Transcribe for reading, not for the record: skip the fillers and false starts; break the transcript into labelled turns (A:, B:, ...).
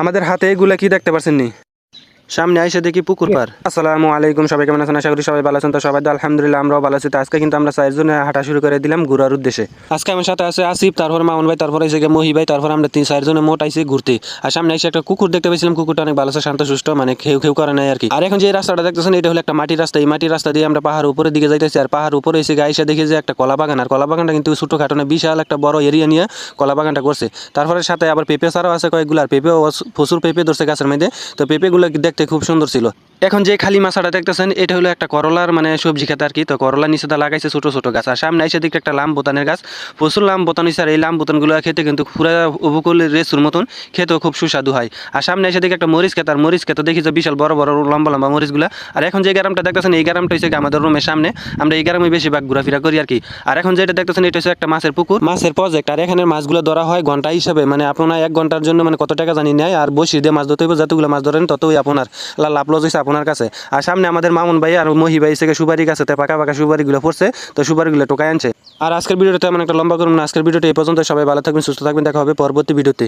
A: আমাদের হাতে এগুলা কি দেখতে পাচ্ছেন নি? সামনে আইসা দেখি পুকুর পার। আসসালামু আলাইকুম, সবাই কেমন আছেন? আশা করি সবাই ভালো আছেন। তো সবাই তো আলহামদুলিল্লাহ আমরাও ভালো আছি। তো আজকে কিন্তু আমরা 4 জনে হাঁটা শুরু করে দিলাম ঘোরার উদ্দেশ্যে। আজকে আমার সাথে আছে আসিফ, তারপর মামুন ভাই, তারপর এসে মহি ভাই, তারপর আমরা 4 জনে মোট আইসি ঘুরতে। আর সামনে এসে একটা কুকুর দেখতে পেয়েছিলাম। কুকুরটা অনেক ভালো আছে, শান্ত সুষ্ঠ, মানে খেউ খেউ করে নাই আর কি। আর এখন যে রাস্তাটা দেখতেছেন এটা হলো একটা মাটির রাস্তা। এই মাটির রাস্তা দিয়ে আমরা পাহাড় উপরের দিকে যাইতেছি। আর পাহাড় উপরে এসে আইসা দেখি যে একটা কলা বাগান। আর কলা বাগানটা কিন্তু ছোটখাটো না, বিশাল একটা বড় এরিয়া নিয়ে কলা বাগানটা করছে। তারপরে সাথে আবার পেঁপে ছাড়াও আছে কয়েকগুলো। আর পেঁপেও প্রচুর পেঁপে ধরছে গাছের মধ্যে। তো পেঁপেগুলো দেখতে খুব সুন্দর ছিল। এখন যে খালি মাছাটা দেখতেছেন এটা হলো একটা করলার মানে সবজি খেতে আর কি। তো করলা নিচে লাগাইছে ছোট ছোট গাছ। আর সামনে এসে দেখতে একটা লাম বোতানের গাছ, প্রচুর লাম বোতান হয়েছে। আর এই লাম বোতানগুলো খেতে কিন্তু পুরো উপকূল রেসুর মতন, খেতেও খুব সুস্বাদু হয়। আর সামনে এসে দেখি একটা মরিচ খেত। আর মরিচ খেতে দেখি যে বিশাল বড় বড় লম্বা লম্বা মরিচগুলা। আর এখন যে গ্রামটা দেখতেছেন এই গ্রামটা হচ্ছে আমাদের রুমের সামনে। আমরা এই গ্রামে বেশিরভাগ ঘোরাফেরা করি আর কি। আর এখন যেটা দেখতেছেন এটা হচ্ছে একটা মাছের পুকুর, মাছের প্রজেক্ট। আর এখানে মাছগুলো ধরা হয় ঘন্টা হিসাবে, মানে আপনার 1 ঘন্টার জন্য মানে কত টাকা জানি নেয়। আর বসি দিয়ে মাছ ধরতে হবে, যতগুলো মাছ ধরেন ততই আপনার লাভ লস হয়েছে আপনার কাছে। আর সামনে আমাদের মামুন ভাই আর মহি ভাই থেকে সুপারি গাছে পাকা পাকা সুপারিগুলো পড়ছে। তো সুপারিগুলো টোকায় আনছে। আর আজকের ভিডিওটা তেমন একটা লম্বা করুন না। আজকের ভিডিওটা এই পর্যন্ত। সবাই ভালো থাকবেন, সুস্থ থাকবেন। দেখা হবে পরবর্তী ভিডিওতে।